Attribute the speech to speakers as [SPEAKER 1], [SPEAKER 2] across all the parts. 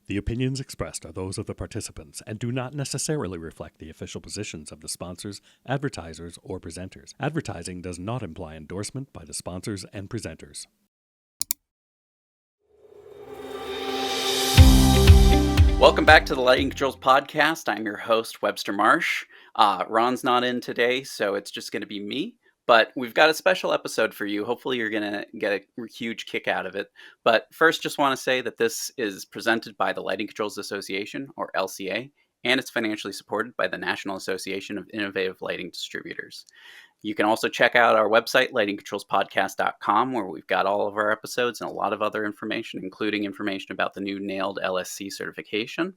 [SPEAKER 1] The opinions expressed are those of the participants and do not necessarily reflect the official positions of the sponsors, advertisers, or presenters. Advertising does not imply endorsement by the sponsors and presenters.
[SPEAKER 2] Welcome back to the Lighting Controls Podcast. I'm your host, Webster Marsh. Ron's not in today, so it's just going to be me. But we've got a special episode for you. Hopefully you're going to get a huge kick out of it. But first, just want to say that this is presented by the Lighting Controls Association, or LCA, and it's financially supported by the National Association of Innovative Lighting Distributors. You can also check out our website, lightingcontrolspodcast.com, where we've got all of our episodes and a lot of other information, including information about the new NAILD LSC certification.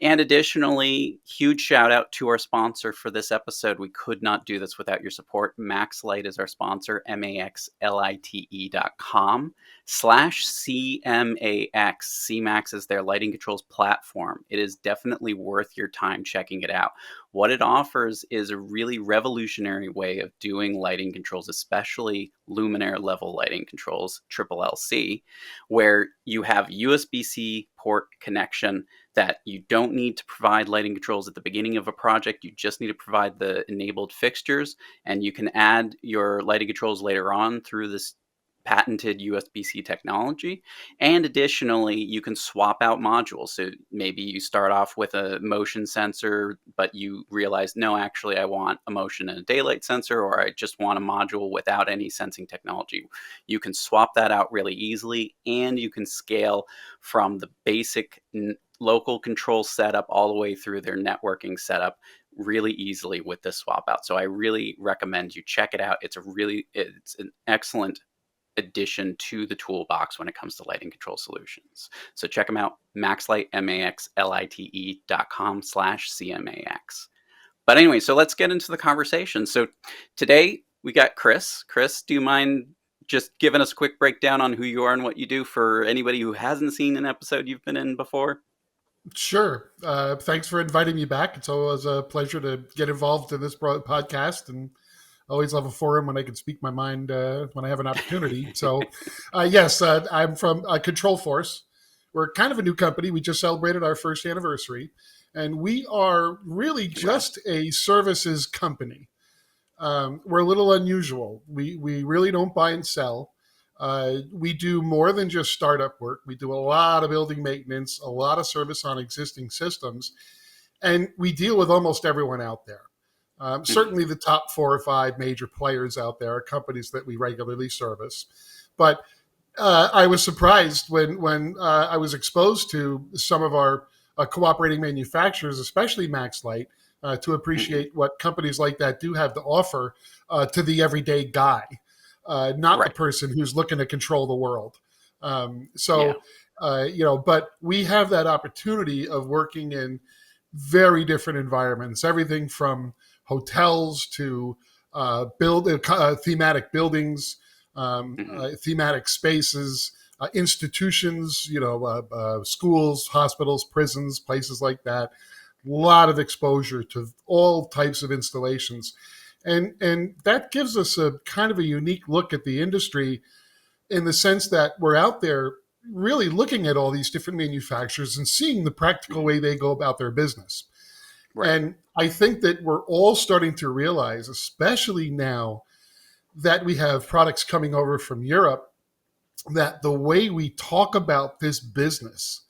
[SPEAKER 2] And additionally, huge shout out to our sponsor for this episode. We could not do this without your support. MaxLight is our sponsor, maxlite.com/CMAX. CMAX is their lighting controls platform. It is definitely worth your time checking it out. What it offers is a really revolutionary way of doing lighting controls, especially luminaire level lighting controls, triple LC, where you have USB-C port connection that you don't need to provide lighting controls at the beginning of a project. You just need to provide the enabled fixtures, and you can add your lighting controls later on through this patented USB-C technology. And additionally, you can swap out modules. So maybe you start off with a motion sensor, but you realize, no, actually, I want a motion and a daylight sensor, or I just want a module without any sensing technology. You can swap that out really easily, and you can scale from the basic local control setup all the way through their networking setup really easily with this swap out. So I really recommend you check it out. It's an excellent addition to the toolbox when it comes to lighting control solutions. So check them out, MaxLite, maxlite.com/CMAX. But anyway, so let's get into the conversation. So today we got Chris. Chris, do you mind just giving us a quick breakdown on who you are and what you do for anybody who hasn't seen an episode you've been in before?
[SPEAKER 3] Sure. Thanks for inviting me back. It's always a pleasure to get involved in this podcast, and I always love a forum when I can speak my mind when I have an opportunity. So, yes, I'm from Control Force. We're kind of a new company. We just celebrated our first anniversary, and we are really just a services company. We're a little unusual. We really don't buy and sell. We do more than just startup work. We do a lot of building maintenance, a lot of service on existing systems, and we deal with almost everyone out there. Certainly the top 4 or 5 major players out there are companies that we regularly service. But I was surprised when I was exposed to some of our cooperating manufacturers, especially MaxLight, to appreciate what companies like that do have to offer to the everyday guy. Not the person who's looking to control the world. But we have that opportunity of working in very different environments, everything from hotels to thematic buildings, thematic spaces, institutions, schools, hospitals, prisons, places like that. A lot of exposure to all types of installations. And that gives us a kind of a unique look at the industry in the sense that we're out there really looking at all these different manufacturers and seeing the practical way they go about their business. Right. And I think that we're all starting to realize, especially now that we have products coming over from Europe, that the way we talk about this business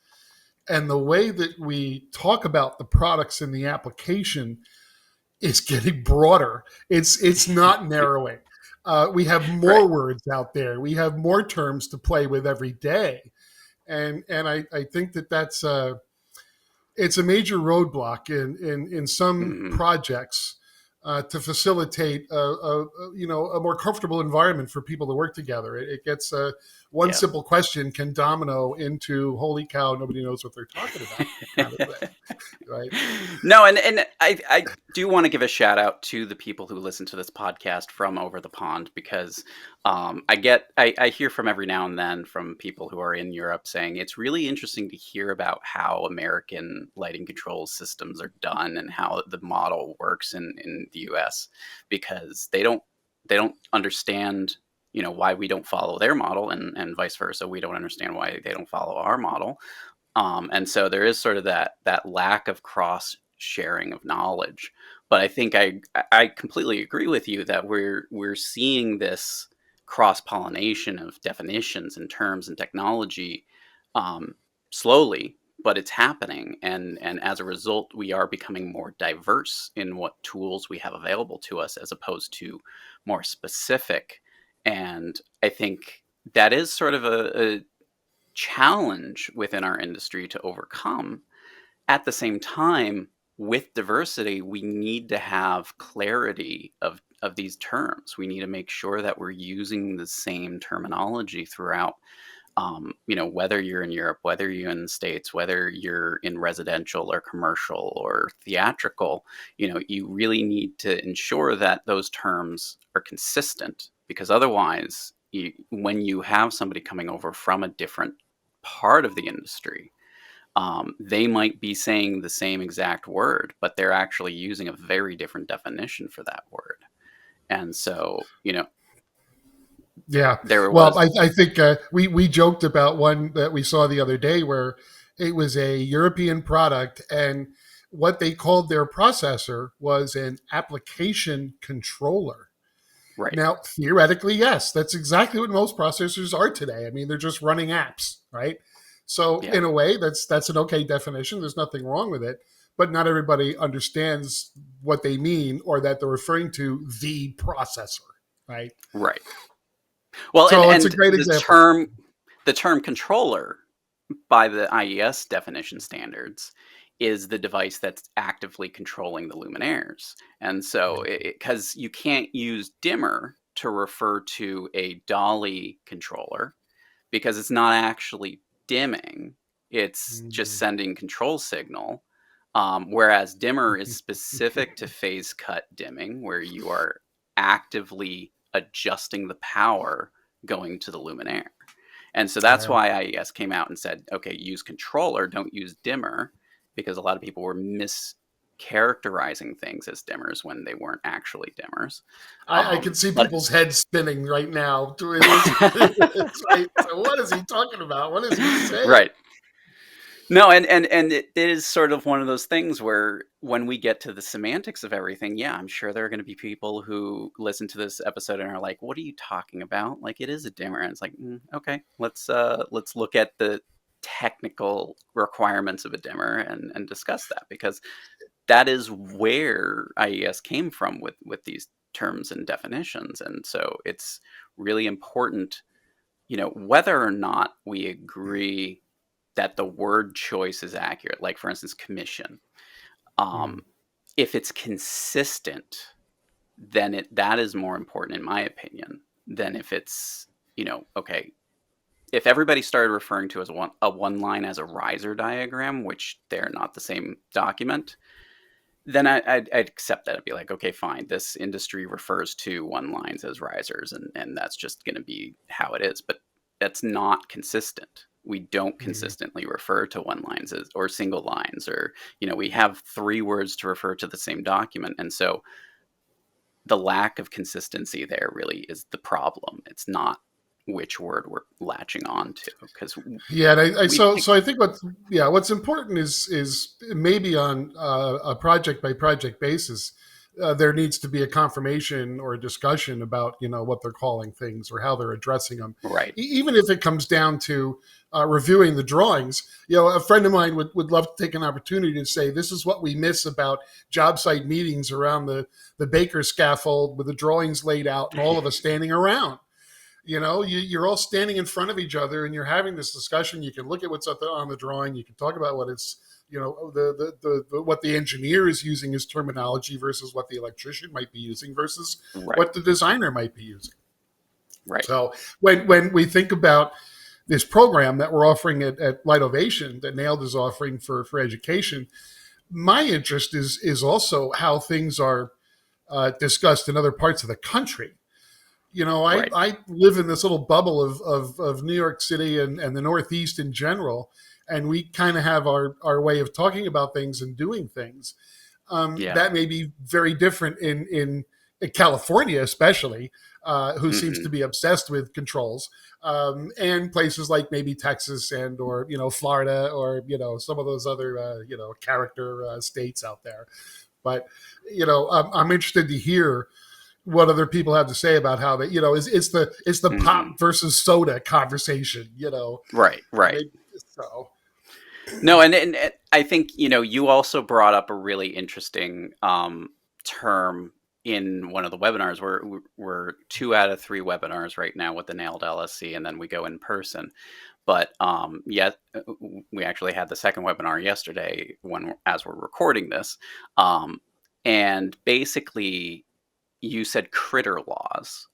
[SPEAKER 3] and the way that we talk about the products in the application is getting broader. It's not narrowing. We have more words out there. We have more terms to play with every day. And I think that's it's a major roadblock in some projects to facilitate a more comfortable environment for people to work together. It gets one simple question can domino into holy cow, nobody knows what they're talking about, kind of thing, right?
[SPEAKER 2] No, and I do want to give a shout out to the people who listen to this podcast from over the pond, because I hear from every now and then from people who are in Europe saying it's really interesting to hear about how American lighting control systems are done and how the model works in the US, because they don't understand why we don't follow their model, and vice versa. We don't understand why they don't follow our model. And so there is sort of that lack of cross sharing of knowledge. But I think I completely agree with you that we're seeing this cross pollination of definitions and terms and technology, slowly, but it's happening. And as a result, we are becoming more diverse in what tools we have available to us, as opposed to more specific. And I think that is sort of a challenge within our industry to overcome. At the same time, with diversity, we need to have clarity of these terms. We need to make sure that we're using the same terminology throughout. Whether you're in Europe, whether you're in the States, whether you're in residential or commercial or theatrical, you really need to ensure that those terms are consistent, because otherwise, when you have somebody coming over from a different part of the industry, they might be saying the same exact word, but they're actually using a very different definition for that word. And so,
[SPEAKER 3] Yeah.
[SPEAKER 2] there
[SPEAKER 3] Well,
[SPEAKER 2] was
[SPEAKER 3] I think we joked about one that we saw the other day where it was a European product, and what they called their processor was an application controller.
[SPEAKER 2] right.
[SPEAKER 3] Now, theoretically, yes, that's exactly what most processors are today. I mean, they're just running apps, right? So
[SPEAKER 2] Yeah.
[SPEAKER 3] in a way, that's an okay definition. There's nothing wrong with it, but not everybody understands what they mean, or that they're referring to the processor, right?
[SPEAKER 2] Right. Well,
[SPEAKER 3] So it's a
[SPEAKER 2] and
[SPEAKER 3] great example.
[SPEAKER 2] the term controller, by the IES definition standards, is the device that's actively controlling the luminaires. And so, because you can't use dimmer to refer to a dolly controller, because it's not actually dimming, it's just sending control signal. Whereas dimmer is specific to phase cut dimming, where you are actively adjusting the power going to the luminaire. And so that's why IES came out and said, okay, use controller, don't use dimmer, because a lot of people were mischaracterizing things as dimmers when they weren't actually dimmers.
[SPEAKER 3] I can see
[SPEAKER 2] But
[SPEAKER 3] people's heads spinning right now. It's right. So what is he talking about? What is he saying?
[SPEAKER 2] right. No, and it is sort of one of those things where when we get to the semantics of everything, yeah, I'm sure there are going to be people who listen to this episode and are like, "What are you talking about? Like, it is a dimmer." And it's like, okay, let's look at the technical requirements of a dimmer and discuss that, because that is where IES came from with these terms and definitions. And so it's really important, whether or not we agree that the word choice is accurate, like for instance, commission. If it's consistent, then that is more important, in my opinion, than if it's, okay, if everybody started referring to as a one line as a riser diagram, which they're not the same document, then I'd accept that. I'd be like, okay, fine, this industry refers to one lines as risers, and that's just going to be how it is. But that's not consistent. We don't consistently refer to one lines or single lines, or, we have three words to refer to the same document. And so the lack of consistency there really is the problem. It's not which word we're latching on to, because
[SPEAKER 3] so I think what's important is maybe on a project by project basis, there needs to be a confirmation or a discussion about what they're calling things or how they're addressing them.
[SPEAKER 2] Right.
[SPEAKER 3] Even if it comes down to reviewing the drawings, a friend of mine would love to take an opportunity to say, this is what we miss about job site meetings around the baker scaffold with the drawings laid out and all of us standing around. You're all standing in front of each other and you're having this discussion. You can look at what's up on the drawing. You can talk about what it's, what the engineer is using as terminology versus what the electrician might be using versus what the designer might be using.
[SPEAKER 2] Right.
[SPEAKER 3] So when we think about this program that we're offering at Light Ovation, that NAILD is offering for education, my interest is also how things are discussed in other parts of the country. I live in this little bubble of New York City and the Northeast in general, and we kind of have our way of talking about things and doing things. That may be very different in California especially, who seems to
[SPEAKER 2] Hmm.
[SPEAKER 3] be obsessed with controls, and places like maybe Texas and or Florida or some of those other character states out there. But I'm interested to hear what other people have to say about how they, it's the
[SPEAKER 2] Hmm.
[SPEAKER 3] pop versus soda conversation,
[SPEAKER 2] Right, right.
[SPEAKER 3] Maybe, so.
[SPEAKER 2] No, and I think, you also brought up a really interesting term in one of the webinars. We're 2 out of 3 webinars right now with the Nailed LSC, and then we go in person. But we actually had the second webinar yesterday as we're recording this. Um, and basically, you said critter laws,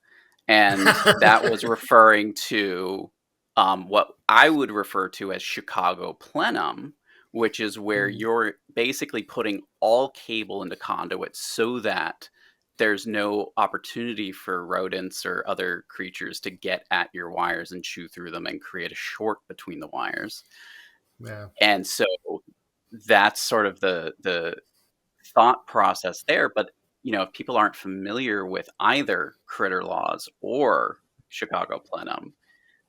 [SPEAKER 2] and that was referring to what I would refer to as Chicago Plenum, which is where you're basically putting all cable into conduits so that there's no opportunity for rodents or other creatures to get at your wires and chew through them and create a short between the wires.
[SPEAKER 3] Yeah.
[SPEAKER 2] And so that's sort of the thought process there. But if people aren't familiar with either critter laws or Chicago Plenum,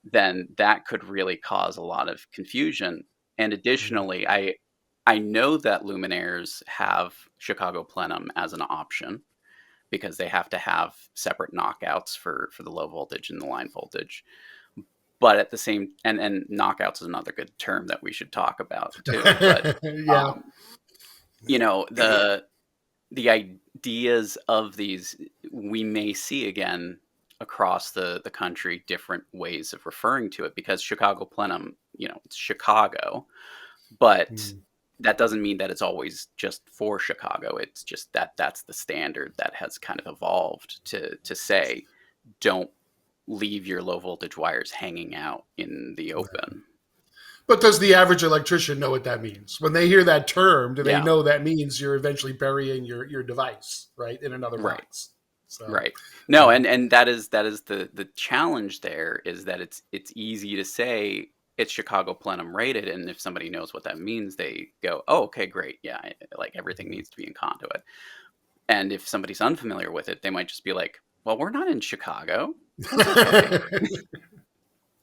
[SPEAKER 2] then that could really cause a lot of confusion. And additionally, I know that luminaires have Chicago Plenum as an option because they have to have separate knockouts for the low voltage and the line voltage. But at the same, and knockouts is another good term that we should talk about too. But
[SPEAKER 3] Yeah.
[SPEAKER 2] um, the ideas of these, we may see again across the country different ways of referring to it, because Chicago Plenum, it's Chicago, but that doesn't mean that it's always just for Chicago. It's just that that's the standard that has kind of evolved to say, don't leave your low voltage wires hanging out in the open.
[SPEAKER 3] But does the average electrician know what that means? When they hear that term, do they
[SPEAKER 2] Yeah,
[SPEAKER 3] know that means you're eventually burying your device, right, in another
[SPEAKER 2] right.
[SPEAKER 3] box? So,
[SPEAKER 2] Right. No,
[SPEAKER 3] uh,
[SPEAKER 2] and that is the challenge there, is that it's easy to say it's Chicago Plenum rated, and if somebody knows what that means, they go, "Oh, okay, great. Yeah, like everything needs to be in conduit." And if somebody's unfamiliar with it, they might just be like, "Well, we're not in Chicago. That's okay."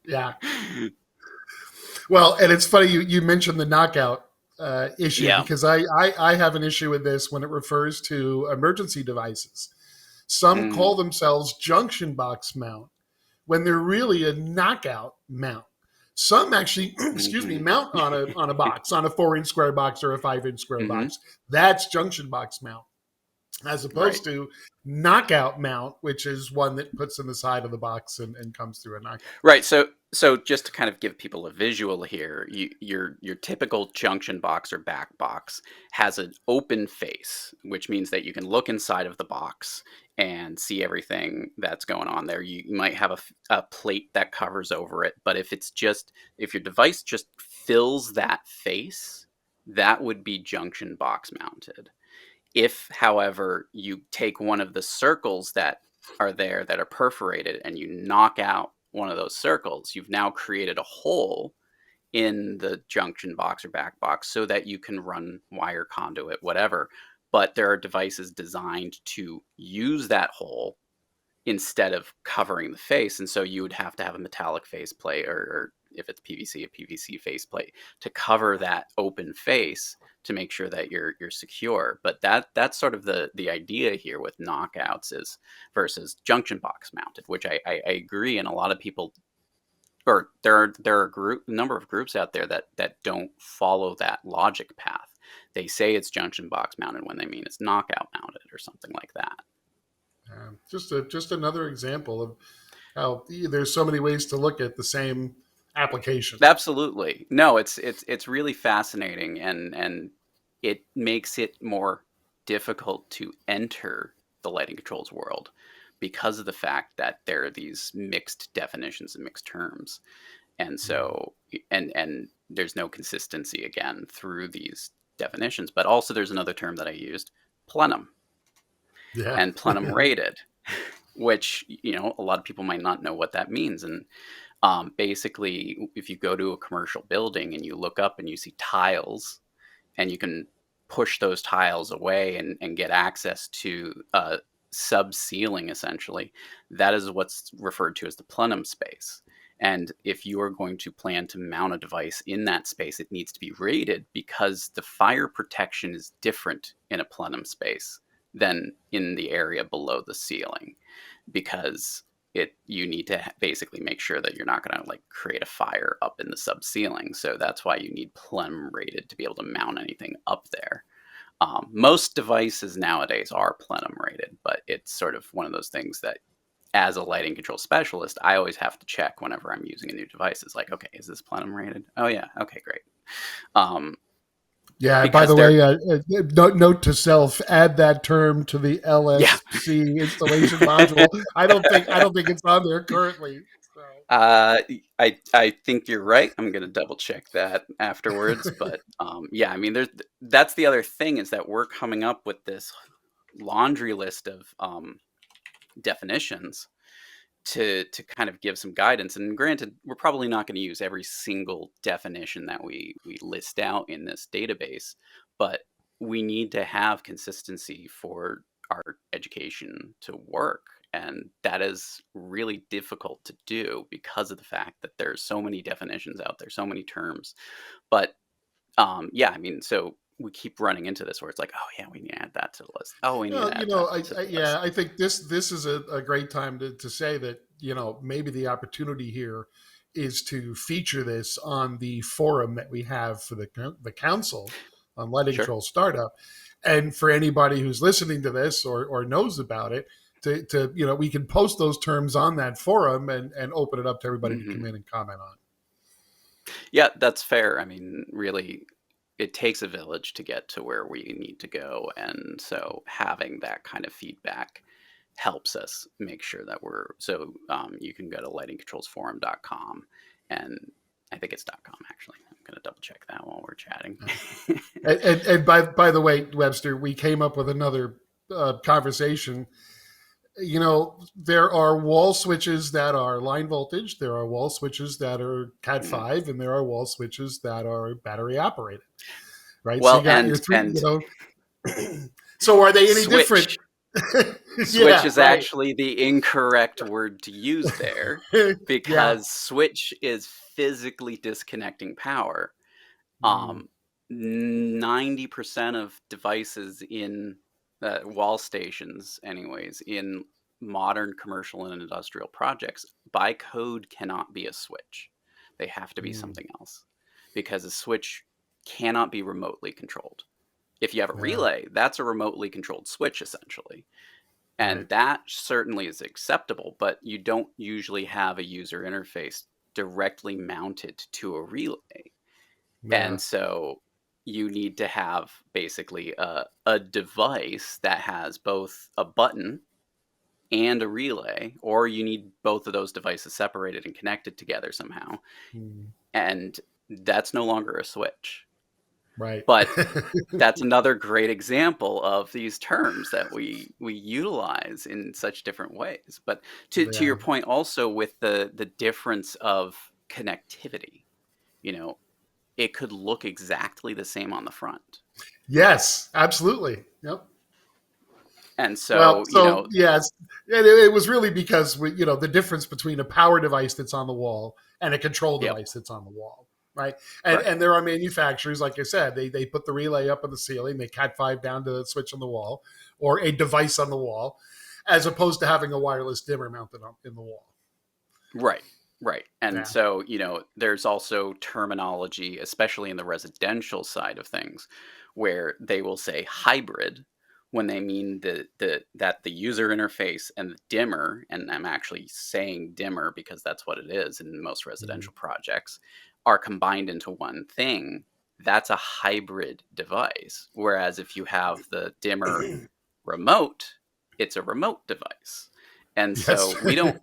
[SPEAKER 3] yeah. Well, and it's funny you mentioned the knockout issue,
[SPEAKER 2] Yeah.
[SPEAKER 3] because I have an issue with this when it refers to emergency devices. Some
[SPEAKER 2] Mm,
[SPEAKER 3] call themselves junction box mount when they're really a knockout mount. Some actually, excuse me,
[SPEAKER 2] mhm.
[SPEAKER 3] mount on a box, on a 4-inch square box or a 5-inch square
[SPEAKER 2] Mhm.
[SPEAKER 3] box. That's junction box mount, as
[SPEAKER 2] Right.
[SPEAKER 3] opposed to knockout mount, which is one that puts in the side of the box and comes through a knockout.
[SPEAKER 2] Right. So just to kind of give people a visual here, your typical junction box or back box has an open face, which means that you can look inside of the box and see everything that's going on there. You might have a plate that covers over it, but if your device just fills that face, that would be junction box mounted. If, however, you take one of the circles that are there that are perforated and you knock out one of those circles, you've now created a hole in the junction box or back box so that you can run wire, conduit, whatever. But there are devices designed to use that hole instead of covering the face. And so you would have to have a metallic faceplate, or if it's PVC, a PVC faceplate to cover that open face to make sure that you're secure. But that's sort of the idea here with knockouts is versus junction box mounted, which I agree. And a lot of people, or there are number of groups out there that don't follow that logic path. They say it's junction box mounted when they mean it's knockout mounted or something like that.
[SPEAKER 3] Just another example of how there's so many ways to look at the same application.
[SPEAKER 2] Absolutely. No, it's really fascinating, and it makes it more difficult to enter the lighting controls world because of the fact that there are these mixed definitions and mixed terms. And so and there's no consistency again through these definitions. But also there's another term that I used, plenum,
[SPEAKER 3] Yeah.
[SPEAKER 2] and plenum rated, which a lot of people might not know what that means. And basically, if you go to a commercial building and you look up and you see tiles, and you can push those tiles away and get access to sub-ceiling, essentially, that is what's referred to as the plenum space. And if you are going to plan to mount a device in that space, it needs to be rated, because the fire protection is different in a plenum space than in the area below the ceiling, because you need to basically make sure that you're not going to like create a fire up in the sub-ceiling. So that's why you need plenum rated to be able to mount anything up there. Most devices nowadays are plenum rated, but it's sort of one of those things that, as a lighting control specialist, I always have to check whenever I'm using a new device. It's like, okay, is this plenum rated? Oh yeah, okay, great.
[SPEAKER 3] Yeah. By the way, note to self: add that term to the LSC installation module. I don't think it's on there currently. So.
[SPEAKER 2] I think you're right. I'm going to double check that afterwards. But yeah, I mean, that's the other thing, is that we're coming up with this laundry list of definitions to kind of give some guidance. And granted, we're probably not going to use every single definition that we list out in this database, but we need to have consistency for our education to work. And that is really difficult to do because of the fact that there's so many definitions out there, so many terms. But yeah, I mean, so we keep running into this where it's like, oh yeah, we need to add that to the list. Oh, we need to add that to the list.
[SPEAKER 3] I think this is a great time to say that, maybe the opportunity here is to feature this on the forum that we have for the council on lighting control startup. And for anybody who's listening to this or knows about it, to we can post those terms on that forum and open it up to everybody to come in and comment on.
[SPEAKER 2] Yeah, that's fair. I mean, really, it takes a village to get to where we need to go. And so having that kind of feedback helps us make sure that you can go to lightingcontrolsforum.com, and I think it's .com actually. I'm going to double check that while we're chatting.
[SPEAKER 3] and by the way, Webster, we came up with another conversation. There are wall switches that are line voltage. There are wall switches that are Cat 5, and there are wall switches that are battery operated. Right.
[SPEAKER 2] Well,
[SPEAKER 3] so you got your three, so are they any different?
[SPEAKER 2] Switch is actually the incorrect word to use there, because switch is physically disconnecting power. 90% of devices in wall stations, anyways, in modern commercial and industrial projects, by code cannot be a switch. They have to be something else, because a switch cannot be remotely controlled. If you have a relay, that's a remotely controlled switch, essentially. And that certainly is acceptable, but you don't usually have a user interface directly mounted to a relay. And so you need to have basically a device that has both a button and a relay, or you need both of those devices separated and connected together somehow. And that's no longer a switch.
[SPEAKER 3] Right.
[SPEAKER 2] But that's another great example of these terms that we utilize in such different ways. But to your point also, with the difference of connectivity, it could look exactly the same on the front.
[SPEAKER 3] Yes, absolutely. Yep.
[SPEAKER 2] And so,
[SPEAKER 3] yes, it was really because the difference between a power device that's on the wall and a control device that's on the wall. Right. And there are manufacturers, like I said, they put the relay up on the ceiling, they Cat 5 down to the switch on the wall, or a device on the wall, as opposed to having a wireless dimmer mounted up in the wall.
[SPEAKER 2] Right. And so, there's also terminology, especially in the residential side of things, where they will say hybrid when they mean that the user interface and the dimmer, and I'm actually saying dimmer because that's what it is in most residential projects, are combined into one thing. That's a hybrid device. Whereas if you have the dimmer remote, it's a remote device. And so we don't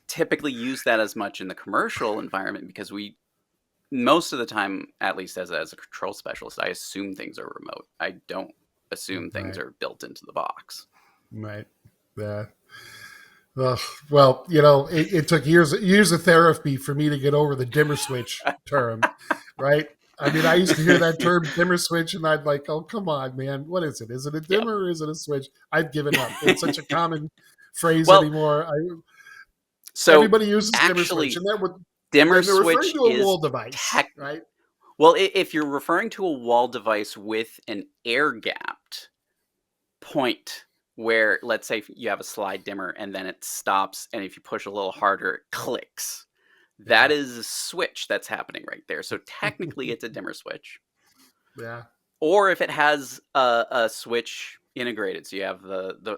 [SPEAKER 2] typically use that as much in the commercial environment, because most of the time, at least as a control specialist, I assume things are remote. I don't assume things are built into the box.
[SPEAKER 3] Right. Yeah. Well, it took years of therapy for me to get over the dimmer switch term, right? I mean, I used to hear that term dimmer switch, and I'd like, oh, come on, man. What is it? Is it a
[SPEAKER 2] Yep.
[SPEAKER 3] dimmer or is it a switch? I've given up. It's such a common phrase
[SPEAKER 2] Well,
[SPEAKER 3] anymore.
[SPEAKER 2] so
[SPEAKER 3] Everybody uses dimmer switch,
[SPEAKER 2] actually,
[SPEAKER 3] and that would,
[SPEAKER 2] dimmer
[SPEAKER 3] and they're referring
[SPEAKER 2] switch
[SPEAKER 3] to a
[SPEAKER 2] is
[SPEAKER 3] wall device, right?
[SPEAKER 2] well, if you're referring to a wall device with an air-gapped point where, let's say you have a slide dimmer and then it stops, and if you push a little harder, it clicks. That
[SPEAKER 3] Yeah.
[SPEAKER 2] is a switch that's happening right there. So technically, it's a dimmer switch.
[SPEAKER 3] Yeah.
[SPEAKER 2] Or if it has a switch integrated, so you have the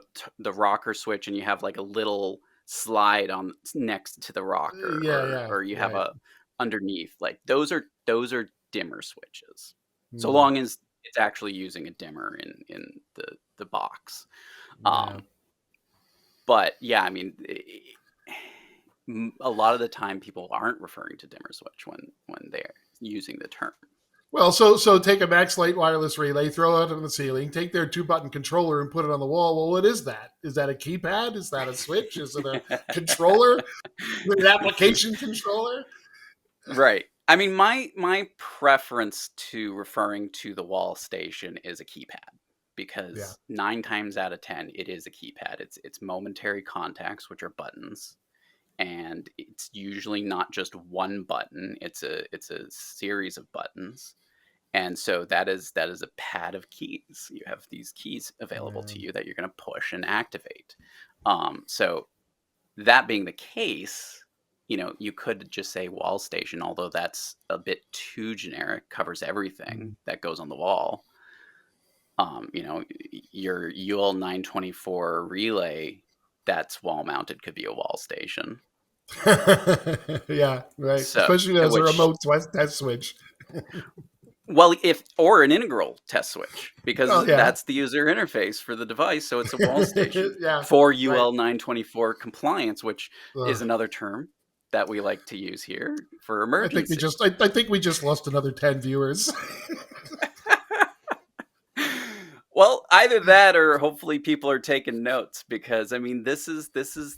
[SPEAKER 2] rocker switch, and you have like a little slide on next to the rocker,
[SPEAKER 3] Yeah.
[SPEAKER 2] or you have
[SPEAKER 3] Right.
[SPEAKER 2] a underneath. Like those are dimmer switches, so
[SPEAKER 3] Hmm.
[SPEAKER 2] long as it's actually using a dimmer in the box.
[SPEAKER 3] Yeah.
[SPEAKER 2] But yeah, I mean, a lot of the time people aren't referring to dimmer switch when they're using the term.
[SPEAKER 3] Well, so take a Max Light wireless relay, throw it on the ceiling, take their 2-button controller and put it on the wall. Well, what is that? Is that a keypad? Is that a switch? Is it a controller? An application controller?
[SPEAKER 2] Right. I mean, my preference to referring to the wall station is a keypad,
[SPEAKER 3] Yeah.
[SPEAKER 2] because 9 times out of 10 it is a keypad. It's momentary contacts, which are buttons, and it's usually not just one button. It's a series of buttons. And so that is a pad of keys. You have these keys available
[SPEAKER 3] Yeah.
[SPEAKER 2] to you that you're going to push and activate. So that being the case, you could just say wall station, although that's a bit too generic, covers everything that goes on the wall. Your UL 924 relay that's wall mounted could be a wall station.
[SPEAKER 3] Yeah, right.
[SPEAKER 2] So,
[SPEAKER 3] Especially as a
[SPEAKER 2] which
[SPEAKER 3] remote test switch.
[SPEAKER 2] Well, or an integral test switch, because
[SPEAKER 3] Oh, yeah.
[SPEAKER 2] that's the user interface for the device, so it's a wall station
[SPEAKER 3] Yeah,
[SPEAKER 2] for
[SPEAKER 3] right.
[SPEAKER 2] UL 924 compliance, which is
[SPEAKER 3] Ugh.
[SPEAKER 2] another term that we like to use here for
[SPEAKER 3] I think we
[SPEAKER 2] emergency.
[SPEAKER 3] just lost another 10 viewers.
[SPEAKER 2] Well, either that, or hopefully people are taking notes, because I mean, this is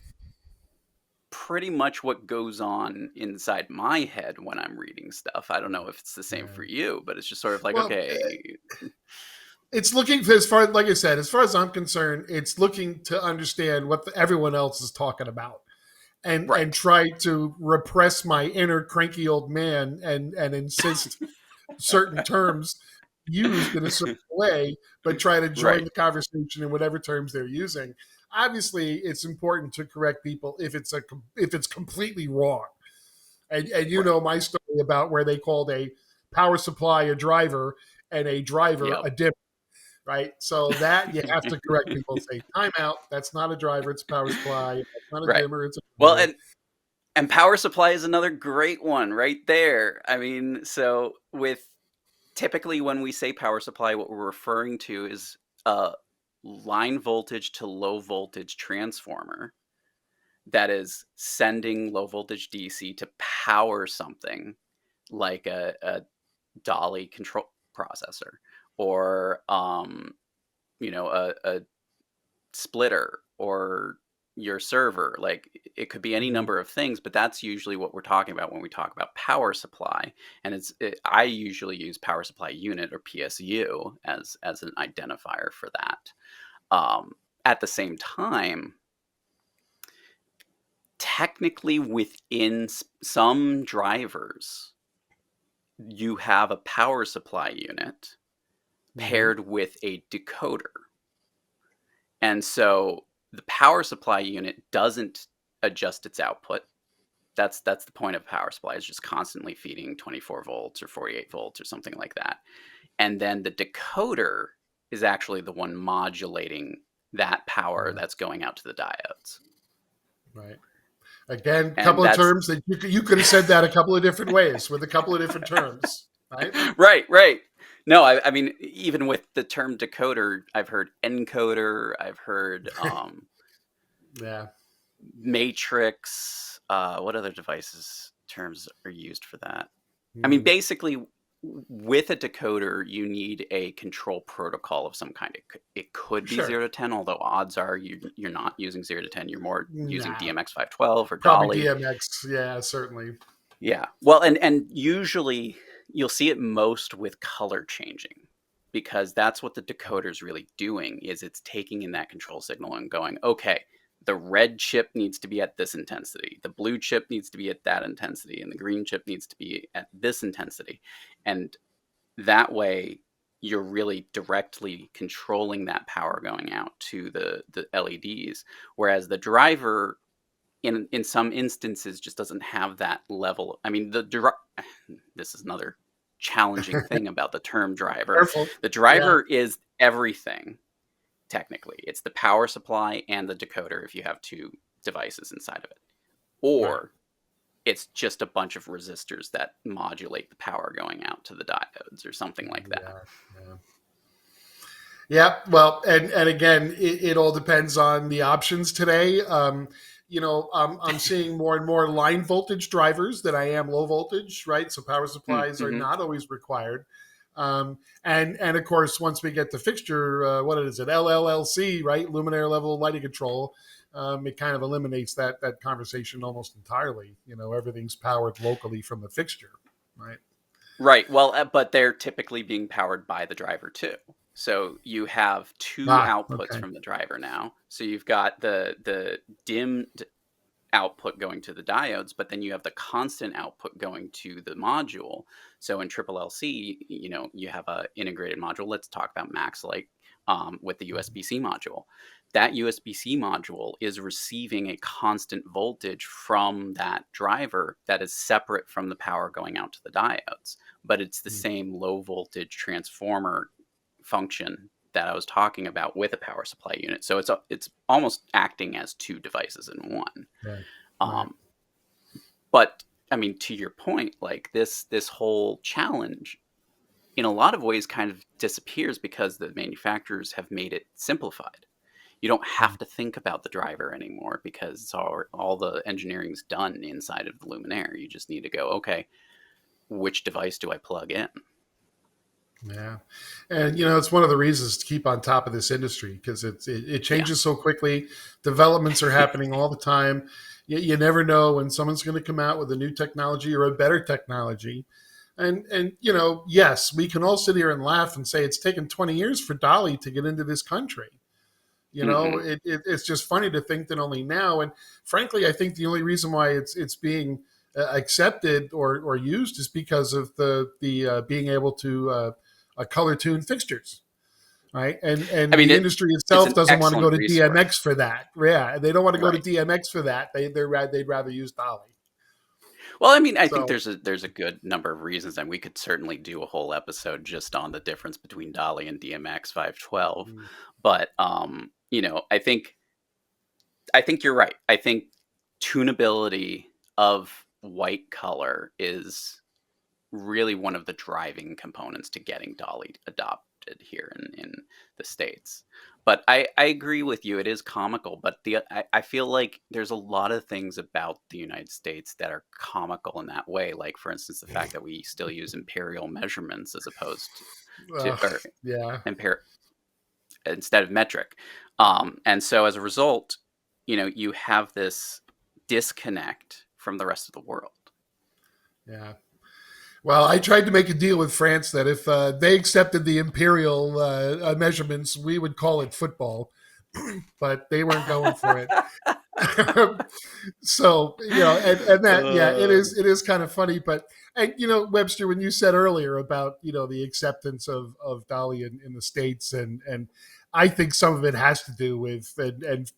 [SPEAKER 2] pretty much what goes on inside my head when I'm reading stuff. I don't know if it's the same for you, but it's just sort of like,
[SPEAKER 3] Well,
[SPEAKER 2] okay,
[SPEAKER 3] it's looking for, as far, like I said, as far as I'm concerned, it's looking to understand what everyone else is talking about, and
[SPEAKER 2] right,
[SPEAKER 3] try to repress my inner cranky old man and insist certain terms used in a certain way, but try to join
[SPEAKER 2] right,
[SPEAKER 3] the conversation in whatever terms they're using. Obviously, it's important to correct people if it's completely wrong. And you
[SPEAKER 2] right.
[SPEAKER 3] know my story about where they called a power supply a driver and a driver
[SPEAKER 2] Yep.
[SPEAKER 3] a dimmer, right? So that you have to correct people. Say, time out. That's not a driver. It's a power supply. That's not a
[SPEAKER 2] Right.
[SPEAKER 3] dimmer. It's a
[SPEAKER 2] Well,
[SPEAKER 3] dimmer.
[SPEAKER 2] and power supply is another great one right there. I mean, so with typically when we say power supply, what we're referring to is a line voltage to low voltage transformer that is sending low voltage DC to power something like a Dolly control processor, or a splitter, or your server. Like, it could be any
[SPEAKER 3] Mhm.
[SPEAKER 2] number of things, but that's usually what we're talking about when we talk about power supply. And I usually use power supply unit, or PSU, as an identifier for that. At the same time, technically within some drivers, you have a power supply unit paired with a decoder. And so the power supply unit doesn't adjust its output. That's the point of a power supply, is just constantly feeding 24 volts or 48 volts or something like that. And then the decoder is actually the one modulating that power that's going out to the diodes.
[SPEAKER 3] Right. Again, a
[SPEAKER 2] And
[SPEAKER 3] couple of
[SPEAKER 2] that's
[SPEAKER 3] terms that you could have said that a couple of different ways with a couple of different terms, right?
[SPEAKER 2] right. No, I mean, even with the term decoder, I've heard encoder, I've heard
[SPEAKER 3] Yeah.
[SPEAKER 2] matrix. What other devices terms are used for that? I mean, basically, with a decoder, you need a control protocol of some kind. It could be
[SPEAKER 3] Sure.
[SPEAKER 2] 0 to 10, although odds are you're not using 0 to 10. You're more using
[SPEAKER 3] Nah.
[SPEAKER 2] DMX 512 or
[SPEAKER 3] Probably
[SPEAKER 2] Dolly.
[SPEAKER 3] DMX. Yeah, certainly.
[SPEAKER 2] Yeah. Well, and usually you'll see it most with color changing, because that's what the decoder is really doing, is it's taking in that control signal and going, okay, the red chip needs to be at this intensity, the blue chip needs to be at that intensity, and the green chip needs to be at this intensity. And that way you're really directly controlling that power going out to the LEDs, whereas the driver in some instances just doesn't have that level. I mean, this is another challenging thing about the term driver.
[SPEAKER 3] Careful.
[SPEAKER 2] The driver is everything. Technically, it's the power supply and the decoder if you have two devices inside of it, or it's just a bunch of resistors that modulate the power going out to the diodes or something like that.
[SPEAKER 3] Yeah. Well, and again, it all depends on the options today. I'm seeing more and more line voltage drivers than I am low voltage, right? So power supplies are not always required. And of course, once we get the fixture, what is it, LLLC, right? Luminaire level lighting control. It kind of eliminates that conversation almost entirely. Everything's powered locally from the fixture, right?
[SPEAKER 2] Right. Well, but they're typically being powered by the driver too. So you have two outputs from the driver now. So you've got the dimmed output going to the diodes, but then you have the constant output going to the module. So in triple LC, you have a integrated module. Let's talk about MaxLight with the USB-C module. That USB-C module is receiving a constant voltage from that driver that is separate from the power going out to the diodes, but it's the same low voltage transformer function that I was talking about with a power supply unit. So it's almost acting as two devices in one. Right. But I mean, to your point, like this whole challenge in a lot of ways kind of disappears because the manufacturers have made it simplified. You don't have to think about the driver anymore because all the engineering's done inside of the luminaire. You just need to go, okay, which device do I plug in?
[SPEAKER 3] Yeah. And, it's one of the reasons to keep on top of this industry because it changes so quickly. Developments are happening all the time. You never know when someone's going to come out with a new technology or a better technology. And yes, we can all sit here and laugh and say it's taken 20 years for Dolly to get into this country. It's just funny to think that only now. And frankly, I think the only reason why it's being accepted or used is because of the being able to color tune fixtures, right? And I mean, the industry itself doesn't want to go to DMX for that. Yeah, they don't want to go to DMX for that. They'd rather use Dolly.
[SPEAKER 2] Well, I mean, I think there's a good number of reasons, and we could certainly do a whole episode just on the difference between Dolly and DMX 512. But I think you're right. I think tunability of white color is really one of the driving components to getting Dolly adopted here in the States. But I agree with you. It is comical, but I feel like there's a lot of things about the United States that are comical in that way. Like, for instance, the fact that we still use imperial measurements as opposed to instead of metric. And so as a result, you have this disconnect from the rest of the world.
[SPEAKER 3] Yeah. Well, I tried to make a deal with France that if they accepted the imperial measurements, we would call it football, but they weren't going for it. So, and that, it is kind of funny, but, Webster, when you said earlier about, the acceptance of Dolly in the States, and I think some of it has to do with, and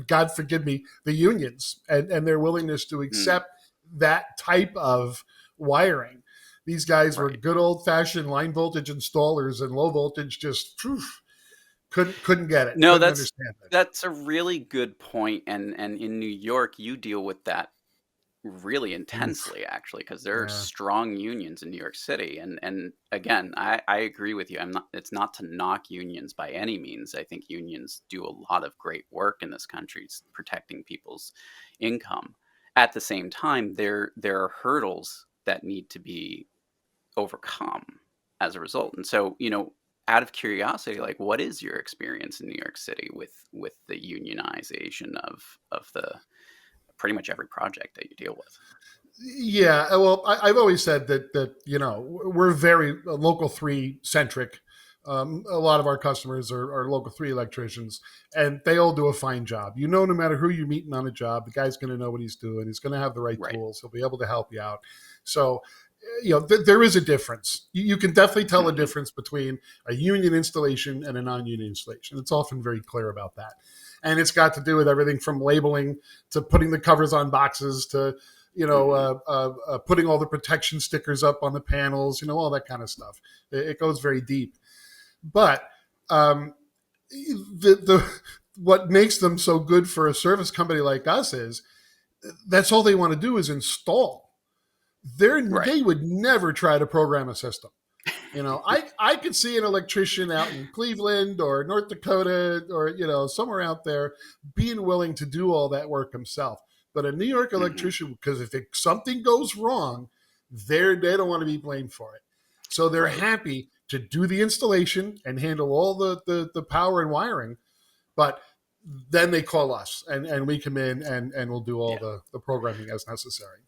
[SPEAKER 3] God forgive me, the unions and their willingness to accept that type of wiring. These guys were good old fashioned line voltage installers, and low voltage just couldn't get it.
[SPEAKER 2] No, that's a really good point. And in New York, you deal with that really intensely, actually, because there are strong unions in New York City. And again, I agree with you. It's not to knock unions by any means. I think unions do a lot of great work in this country, protecting people's income. At the same time, there are hurdles that need to be overcome as a result. And so, out of curiosity, like, what is your experience in New York City with the unionization of the pretty much every project that you deal with?
[SPEAKER 3] Yeah, well, I've always said that we're very local three centric. A lot of our customers are local three electricians, and they all do a fine job. No matter who you're meeting on a job, the guy's going to know what he's doing. He's going to have the right
[SPEAKER 2] Right.
[SPEAKER 3] tools. He'll be able to help you out. So, there is a difference. You can definitely tell a
[SPEAKER 2] Hmm.
[SPEAKER 3] difference between a union installation and a non-union installation. It's often very clear about that, and it's got to do with everything from labeling to putting the covers on boxes to
[SPEAKER 2] Hmm.
[SPEAKER 3] putting all the protection stickers up on the panels, all that kind of stuff. It goes very deep. But um, the what makes them so good for a service company like us is that's all they want to do is install.
[SPEAKER 2] Right.
[SPEAKER 3] They would never try to program a system. I could see an electrician out in Cleveland or North Dakota or somewhere out there being willing to do all that work himself. But a New York
[SPEAKER 2] Hmm.
[SPEAKER 3] electrician, because if something goes wrong, they don't want to be blamed for it. So they're
[SPEAKER 2] Right.
[SPEAKER 3] happy to do the installation and handle all the power and wiring. But then they call us and we come in and we'll do all
[SPEAKER 2] Yeah.
[SPEAKER 3] the programming as necessary.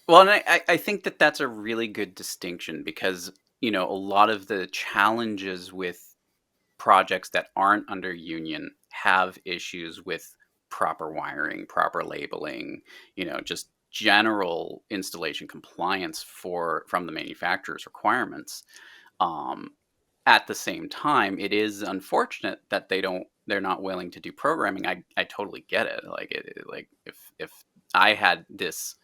[SPEAKER 2] Well, and I think that that's a really good distinction because, a lot of the challenges with projects that aren't under union have issues with proper wiring, proper labeling, just general installation compliance from the manufacturer's requirements. Um, at the same time, it is unfortunate that they're not willing to do programming. I totally get it. Like if I had this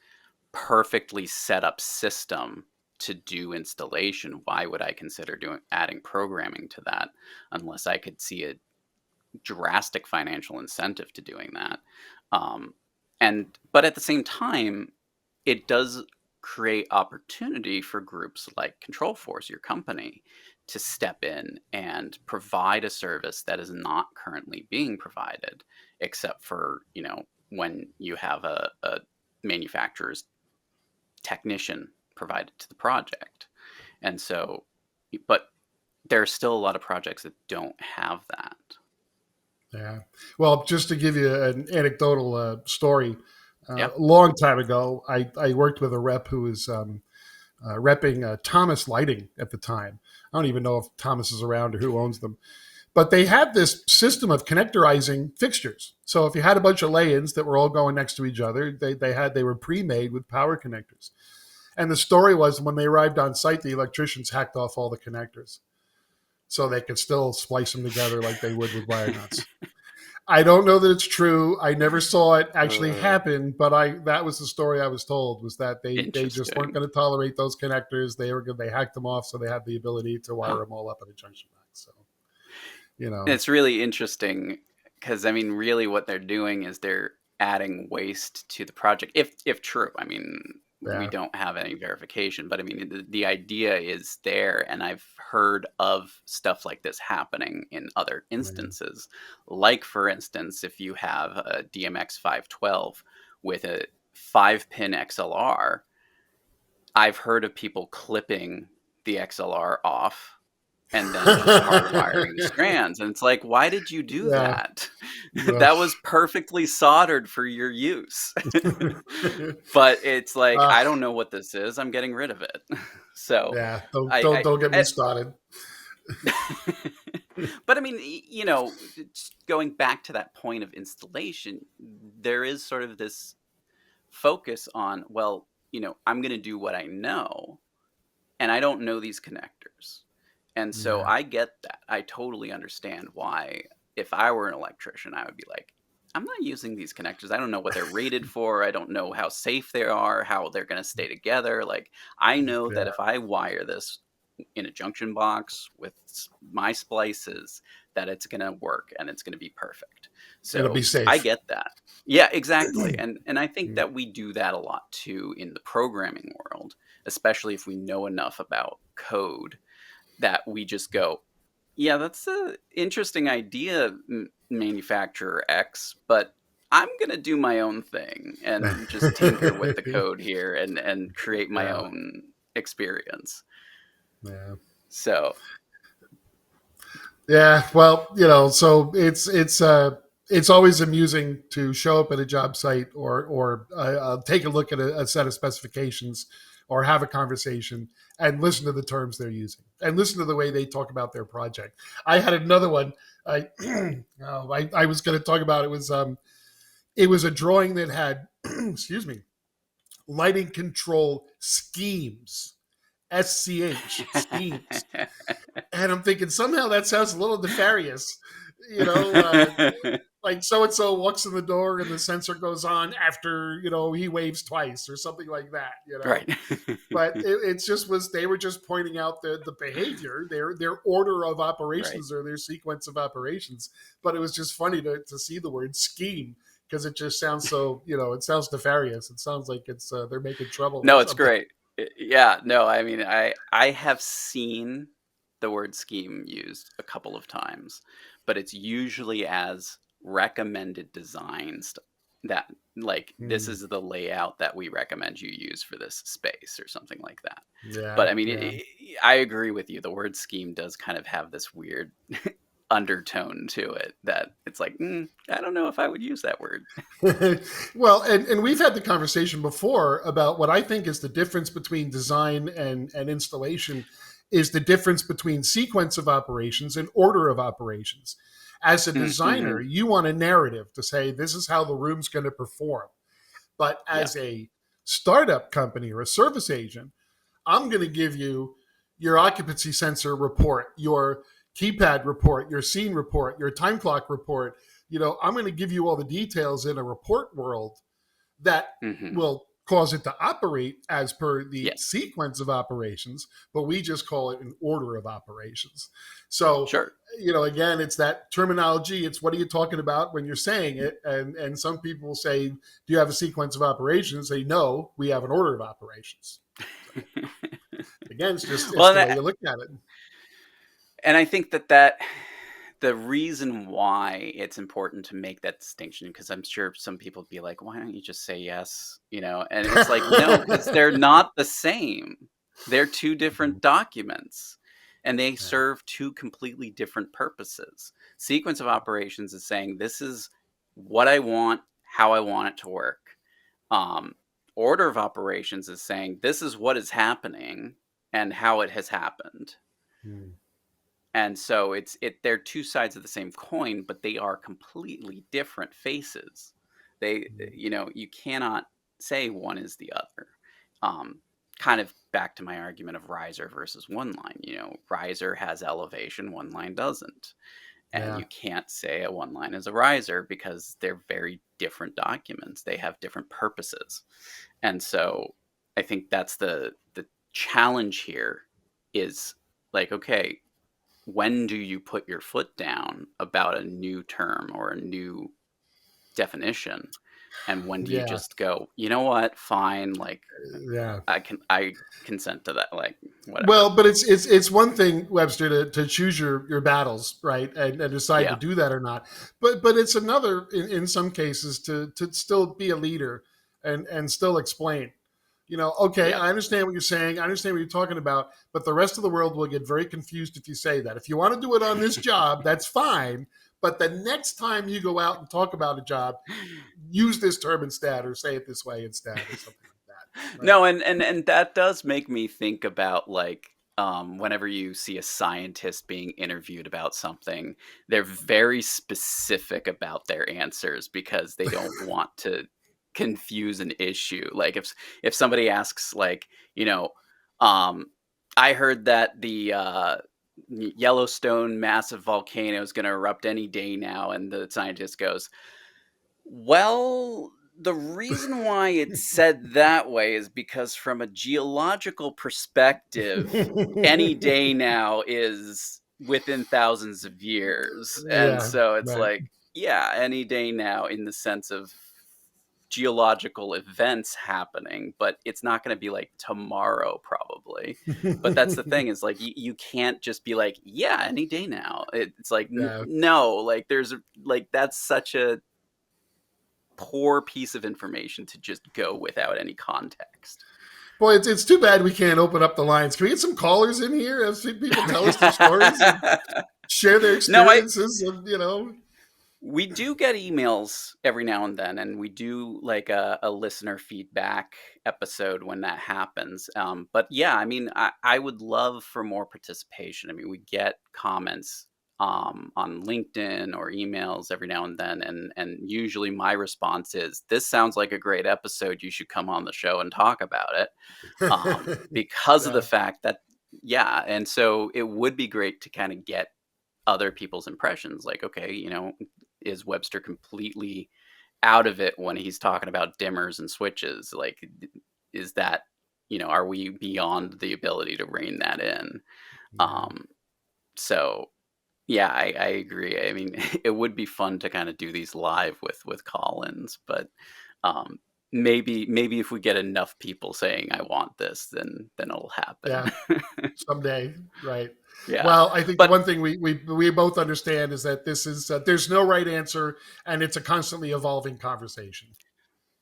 [SPEAKER 2] perfectly set up system to do installation, why would I consider adding programming to that unless I could see a drastic financial incentive to doing that? Um, but at the same time, it does create opportunity for groups like Control Force, your company, to step in and provide a service that is not currently being provided, except for when you have a manufacturer's technician provided to the project. And so, but there are still a lot of projects that don't have that.
[SPEAKER 3] Yeah. Well, just to give you an anecdotal story,
[SPEAKER 2] Yeah.
[SPEAKER 3] a long time ago, I worked with a rep who was repping Thomas Lighting at the time. I don't even know if Thomas is around or who owns them, but they had this system of connectorizing fixtures. So if you had a bunch of lay-ins that were all going next to each other, they were pre-made with power connectors. And the story was when they arrived on site, the electricians hacked off all the connectors so they could still splice them together like they would with wire nuts. I don't know that it's true. I never saw it actually
[SPEAKER 2] uh,
[SPEAKER 3] happen, but that was the story I was told, was that they just weren't
[SPEAKER 2] Interesting.
[SPEAKER 3] going to tolerate those connectors. They hacked them off so they had the ability to wire
[SPEAKER 2] Huh.
[SPEAKER 3] them all up in a junction box. So you know,
[SPEAKER 2] It's really interesting because I mean, really, what they're doing is they're adding waste to the project. If true, I mean, we
[SPEAKER 3] yeah,
[SPEAKER 2] don't have any verification, but I mean, the idea is there, and I've heard of stuff like this happening in other
[SPEAKER 3] yeah.
[SPEAKER 2] instances. Like, for instance, if you have a DMX 512 with a 5-pin XLR, I've heard of people clipping the XLR off and then just hardwiring the strands. And it's like, why did you do
[SPEAKER 3] Yeah.
[SPEAKER 2] that?
[SPEAKER 3] Ugh.
[SPEAKER 2] That was perfectly soldered for your use. But it's like,
[SPEAKER 3] uh,
[SPEAKER 2] I don't know what this is. I'm getting rid of it. So
[SPEAKER 3] yeah. Don't
[SPEAKER 2] I,
[SPEAKER 3] don't
[SPEAKER 2] I,
[SPEAKER 3] don't get me
[SPEAKER 2] I
[SPEAKER 3] started.
[SPEAKER 2] but I mean, going back to that point of installation, there is sort of this focus on, well, I'm going to do what I know, and I don't know these connectors. And so
[SPEAKER 3] Yeah.
[SPEAKER 2] I get that. I totally understand why, if I were an electrician, I would be like, I'm not using these connectors. I don't know what they're rated for. I don't know how safe they are, how they're going to stay together. Like, I know
[SPEAKER 3] Yeah.
[SPEAKER 2] that if I wire this in a junction box with my splices, that it's going to work and it's going to be perfect.
[SPEAKER 3] It'll be
[SPEAKER 2] So I
[SPEAKER 3] safe.
[SPEAKER 2] get that. Yeah, exactly. And I think that we do that a lot too in the programming world, especially if we know enough about code that we just go, yeah, that's a interesting idea, manufacturer X, but I'm gonna do my own thing and just tinker with the code here and create my
[SPEAKER 3] Yeah.
[SPEAKER 2] own experience.
[SPEAKER 3] Yeah.
[SPEAKER 2] So
[SPEAKER 3] Yeah. Well, so it's it's always amusing to show up at a job site or take a look at a set of specifications or have a conversation and listen to the terms they're using and listen to the way they talk about their project. I had another one. I was going to talk about it was a drawing that had excuse me, lighting control schemes, schemes. And I'm thinking somehow that sounds a little nefarious, you know, like so-and-so walks in the door and the sensor goes on after, he waves twice or something like that,
[SPEAKER 2] Right.
[SPEAKER 3] But it just was, they were just pointing out the behavior, their order of operations or their sequence of operations. But it was just funny to see the word scheme because it just sounds so, it sounds nefarious. It sounds like it's they're making trouble.
[SPEAKER 2] No, it's great. Yeah, no, I mean, I have seen the word scheme used a couple of times, but it's usually as recommended designs that like this is the layout that we recommend you use for this space or something like that.
[SPEAKER 3] Yeah,
[SPEAKER 2] But I mean, I agree with you. The word scheme does kind of have this weird undertone to it that it's like, I don't know if I would use that word.
[SPEAKER 3] Well, and we've had the conversation before about what I think is the difference between design and installation is the difference between sequence of operations and order of operations. As a designer, you want a narrative to say, this is how the room's going to perform. But as a startup company or a service agent, I'm going to give you your occupancy sensor report, your keypad report, your scene report, your time clock report. I'm going to give you all the details in a report world that will cause it to operate as per the sequence of operations, but we just call it an order of operations. So, again, it's that terminology. It's what are you talking about when you're saying it? And some people say, do you have a sequence of operations? Say, no, we have an order of operations. So, again, it's just the way you look at it.
[SPEAKER 2] And I think that the reason why it's important to make that distinction, because I'm sure some people would be like, why don't you just say yes? And it's like, no, because they're not the same. They're two different documents and they serve two completely different purposes. Sequence of operations is saying, this is what I want, how I want it to work. Order of operations is saying, this is what is happening and how it has happened. And so they're two sides of the same coin, but they are completely different faces. You cannot say one is the other. Kind of back to my argument of riser versus one line. Riser has elevation, one line doesn't. And you can't say a one line is a riser because they're very different documents. They have different purposes. And so I think that's the challenge here is like, okay, when do you put your foot down about a new term or a new definition? And when do you just go, you know what, fine, like I consent to that, like whatever.
[SPEAKER 3] Well, but it's one thing, Webster, to choose your battles, right, and decide to do that or not. But it's another in some cases to still be a leader and still explain. I understand what you're saying. I understand what you're talking about, but the rest of the world will get very confused if you say that. If you want to do it on this job, that's fine. But the next time you go out and talk about a job, use this term instead or say it this way instead or something like that. Right?
[SPEAKER 2] No, and that does make me think about like whenever you see a scientist being interviewed about something, they're very specific about their answers because they don't want to confuse an issue. Like if somebody asks like, I heard that the Yellowstone massive volcano is going to erupt any day now, and the scientist goes, well, the reason why it's said that way is because from a geological perspective, any day now is within thousands of years. And so it's like, any day now in the sense of geological events happening, but it's not going to be like tomorrow probably. But that's the thing is like you can't just be like, any day now. It's like no, like there's like that's such a poor piece of information to just go without any context.
[SPEAKER 3] Boy, it's too bad we can't open up the lines. Can we get some callers in here as people tell us their stories and share their experiences of
[SPEAKER 2] We do get emails every now and then, and we do like a listener feedback episode when that happens. But yeah, I mean, I would love for more participation. I mean, we get comments on LinkedIn or emails every now and then, and usually my response is, "This sounds like a great episode. You should come on the show and talk about it." Because of the
[SPEAKER 3] Yeah.
[SPEAKER 2] fact that, yeah, and so it would be great to kind of get other people's impressions. Like, okay, is Webster completely out of it when he's talking about dimmers and switches? Like, is that, are we beyond the ability to rein that in?
[SPEAKER 3] Yeah.
[SPEAKER 2] Um, so yeah, I agree. I mean, it would be fun to kind of do these live with call-ins, but um, maybe if we get enough people saying I want this, then it'll happen.
[SPEAKER 3] Yeah. Someday, right?
[SPEAKER 2] Yeah,
[SPEAKER 3] Well, I think the
[SPEAKER 2] but
[SPEAKER 3] one thing we both understand is that this is there's no right answer, and it's a constantly evolving conversation.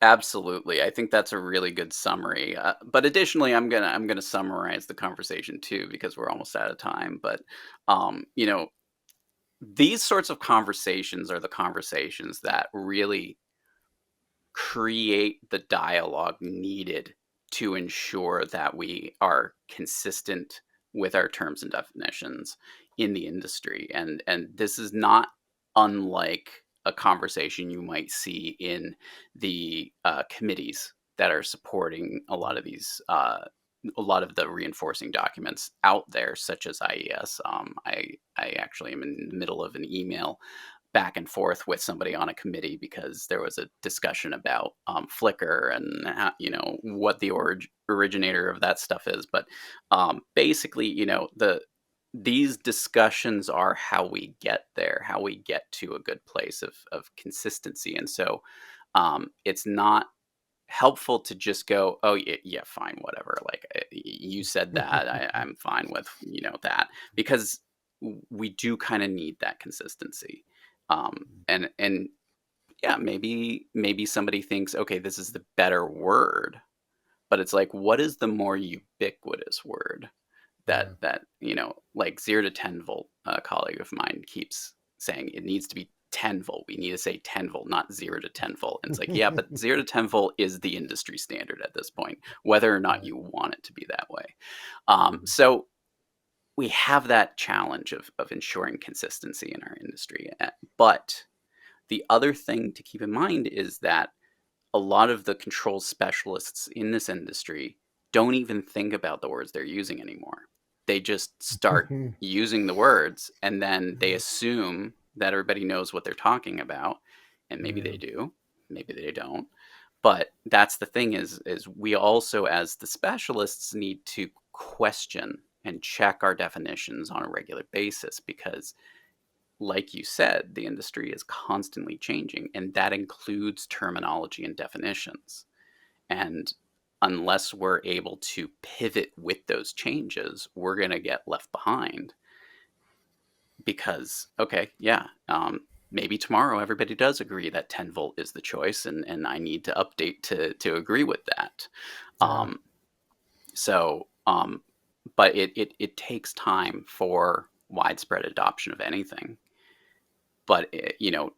[SPEAKER 2] absolutely. I think that's a really good summary. But additionally, I'm gonna summarize the conversation too because we're almost out of time. But um, you know, these sorts of conversations are the conversations that really create the dialogue needed to ensure that we are consistent with our terms and definitions in the industry. And this is not unlike a conversation you might see in the committees that are supporting a lot of the reinforcing documents out there, such as IES. I actually am in the middle of an email back and forth with somebody on a committee because there was a discussion about Flickr and what the originator of that stuff is. But basically, these discussions are how we get there, how we get to a good place of consistency. And so it's not helpful to just go, oh yeah, yeah, fine, whatever. Like you said that, I'm fine with that, because we do kind of need that consistency. And yeah, maybe somebody thinks, okay, this is the better word, but it's like, what is the more ubiquitous word that
[SPEAKER 3] Yeah.
[SPEAKER 2] like 0 to 10 volt? A colleague of mine keeps saying it needs to be 10 volt. We need to say 10 volt, not 0 to 10 volt. And it's like, yeah, but 0 to 10 volt is the industry standard at this point, whether or not
[SPEAKER 3] Right.
[SPEAKER 2] you want it to be that way.
[SPEAKER 3] Mhm.
[SPEAKER 2] So we have that challenge of ensuring consistency in our industry. But the other thing to keep in mind is that a lot of the controls specialists in this industry don't even think about the words they're using anymore. They just start using the words, and then they assume that everybody knows what they're talking about, and maybe
[SPEAKER 3] Yeah.
[SPEAKER 2] they do, maybe they don't. But that's the thing, is we also, as the specialists, need to question and check our definitions on a regular basis, because like you said, the industry is constantly changing, and that includes terminology and definitions. And unless we're able to pivot with those changes, we're going to get left behind. Because, okay, yeah, maybe tomorrow everybody does agree that 10 volt is the choice, and I need to update to agree with that.
[SPEAKER 3] Yeah.
[SPEAKER 2] Um, so, but it takes time for widespread adoption of anything. But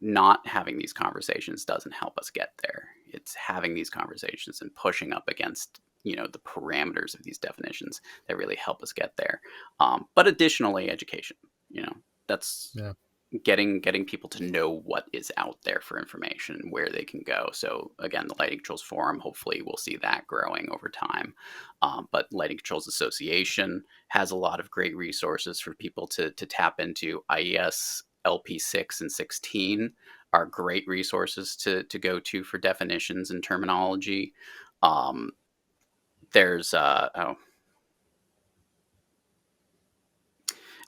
[SPEAKER 2] not having these conversations doesn't help us get there. It's having these conversations and pushing up against the parameters of these definitions that really help us get there. But additionally, education. That's
[SPEAKER 3] Yeah.
[SPEAKER 2] getting people to know what is out there for information, where they can go. So again, the Lighting Controls Forum, hopefully we'll see that growing over time. But Lighting Controls Association has a lot of great resources for people to tap into. IES LP6 and 16 are great resources to go to for definitions and terminology. Um, there's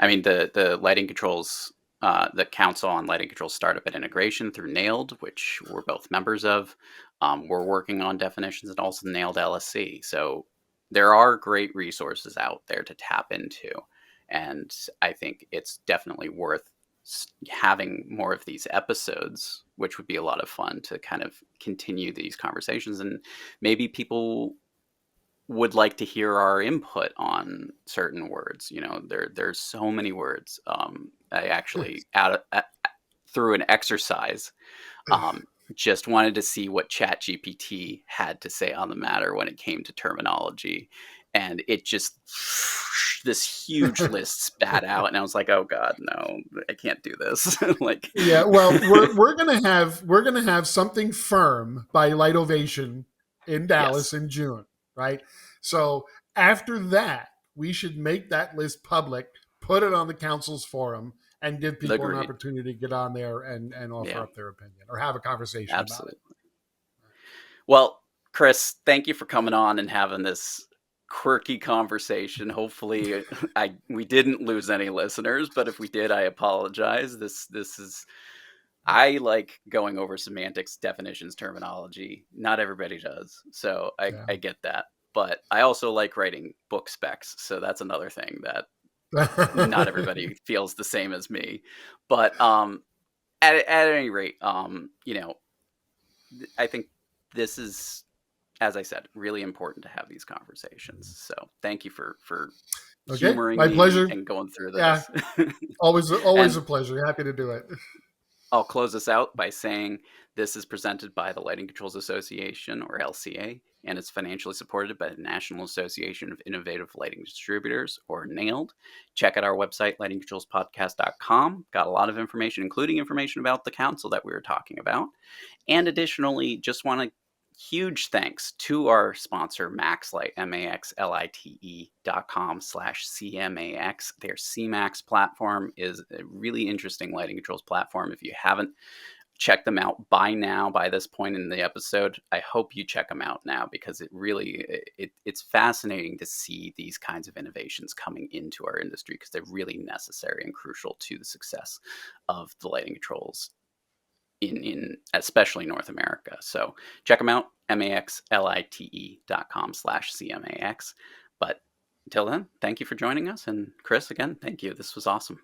[SPEAKER 2] I mean, the lighting controls, the Council on Lighting Controls Startup and Integration through NAILD, which we're both members of. We're working on definitions, and also NAILD LSC. So there are great resources out there to tap into. And I think it's definitely worth having more of these episodes, which would be a lot of fun to kind of continue these conversations. And maybe people would like to hear our input on certain words. There's so many words. I actually through an exercise. Just wanted to see what ChatGPT had to say on the matter when it came to terminology. And it just, this huge list spat out. And I was like, oh God, no, I can't do this. Like,
[SPEAKER 3] Yeah, well, we're gonna have something firm by Light Ovation in Dallas in June, right? So after that, we should make that list public, put it on the council's forum, and give people an
[SPEAKER 2] Agreed.
[SPEAKER 3] opportunity to get on there and offer up their opinion or have a conversation
[SPEAKER 2] Absolutely.
[SPEAKER 3] about it.
[SPEAKER 2] Well, Chris, thank you for coming on and having this quirky conversation. Hopefully we didn't lose any listeners, but if we did, I apologize. This is, I like going over semantics, definitions, terminology. Not everybody does. So I get that. But I also like writing book specs. So that's another thing that not everybody feels the same as me. But at any rate, you know, I think this is, as I said, really important to have these conversations. So thank you for humoring
[SPEAKER 3] my
[SPEAKER 2] me
[SPEAKER 3] pleasure.
[SPEAKER 2] and going through this.
[SPEAKER 3] Yeah. Always a pleasure. Happy to do it.
[SPEAKER 2] I'll close this out by saying this is presented by the Lighting Controls Association, or LCA, and it's financially supported by the National Association of Innovative Lighting Distributors, or NAILD. Check out our website, lightingcontrolspodcast.com. Got a lot of information, including information about the council that we were talking about. And additionally, just want to huge thanks to our sponsor, MaxLight, maxlite.com/CMAX. Their CMAX platform is a really interesting lighting controls platform. If you haven't checked them out by now, by this point in the episode, I hope you check them out now, because it really, it's fascinating to see these kinds of innovations coming into our industry, because they're really necessary and crucial to the success of the lighting controls in especially North America. So check them out, maxlite.com/CMAX. But until then, thank you for joining us. And Chris, again, thank you. This was awesome.